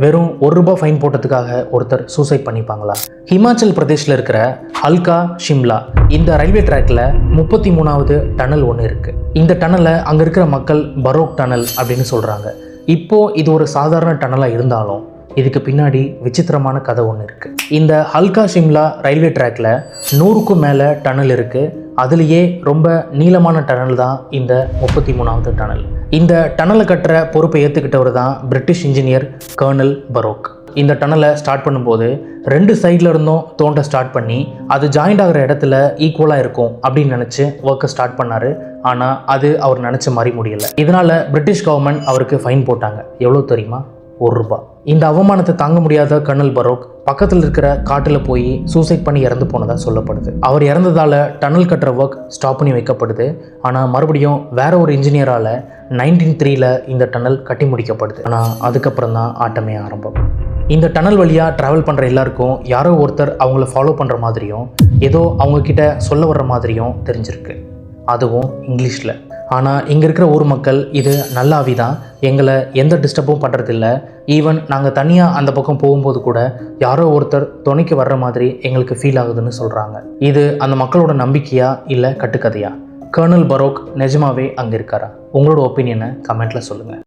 வெறும் ₹1 ஃபைன் போட்டதுக்காக ஒருத்தர் சூசைட் பண்ணிப்பாங்களா? ஹிமாச்சல் பிரதேஷில் இருக்கிற ஹல்கா ஷிம்லா இந்த ரயில்வே ட்ராக்ல 33வது டனல் ஒன்று இருக்கு. இந்த டனலை அங்கே இருக்கிற மக்கள் பரோக் டனல் அப்படின்னு சொல்றாங்க. இப்போ இது ஒரு சாதாரண டனலாக இருந்தாலும் இதுக்கு பின்னாடி விசித்திரமான கதை ஒன்று இருக்கு. இந்த ஹல்கா ஷிம்லா ரயில்வே ட்ராக்ல 100க்கும் மேலே டனல் இருக்கு. அதுலேயே ரொம்ப நீளமான டனல் தான் இந்த 33வது டனல். இந்த டனலை கட்டுற பொறுப்பை ஏற்றுக்கிட்டவர் தான் பிரிட்டிஷ் இன்ஜினியர் கர்னல் பரோக். இந்த டனலை ஸ்டார்ட் பண்ணும்போது 2 சைடில் இருந்தும் தோண்ட ஸ்டார்ட் பண்ணி அது ஜாயிண்ட் ஆகிற இடத்துல ஈக்குவலாக இருக்கும் அப்படின்னு நினச்சி ஒர்க்கை ஸ்டார்ட் பண்ணார். ஆனால் அது அவர் நினச்ச மாதிரி முடியலை. இதனால் பிரிட்டிஷ் கவர்மெண்ட் அவருக்கு ஃபைன் போட்டாங்க. எவ்வளோ தெரியுமா? ₹1. இந்த அவமானத்தை தாங்க முடியாத கர்னல் பரோக் பக்கத்தில் இருக்கிற காட்டில் போய் சூசைட் பண்ணி இறந்து போனதாக சொல்லப்படுது. அவர் இறந்ததால் டனல் கட்டுற ஒர்க் ஸ்டாப் பண்ணி வைக்கப்படுது. ஆனால் மறுபடியும் வேற ஒரு இன்ஜினியரால் 1903 இந்த டனல் கட்டி முடிக்கப்படுது. ஆனால் அதுக்கப்புறம் தான் ஆட்டமே ஆரம்பம். இந்த டனல் வழியாக ட்ராவல் பண்ணுற எல்லாருக்கும் யாரோ ஒருத்தர் அவங்கள ஃபாலோ பண்ணுற மாதிரியும் ஏதோ அவங்கக்கிட்ட சொல்ல வர்ற மாதிரியும் தெரிஞ்சிருக்கு, அதுவும் இங்கிலீஷில். ஆனால் இங்கே இருக்கிற ஊர் மக்கள் இது நல்ல ஆவி தான், எங்களை எந்த டிஸ்டர்பும் பண்ணுறதில்ல, ஈவன் நாங்கள் தனியாக அந்த பக்கம் போகும்போது கூட யாரோ ஒருத்தர் துணைக்கு வர்ற மாதிரி எங்களுக்கு ஃபீல் ஆகுதுன்னு சொல்கிறாங்க. இது அந்த மக்களோட நம்பிக்கையா இல்லை கட்டுக்கதையா? கர்னல் பரோக் நிஜமாவே அங்கே இருக்காரா? உங்களோட ஒப்பீனியனை கமெண்ட்டில் சொல்லுங்கள்.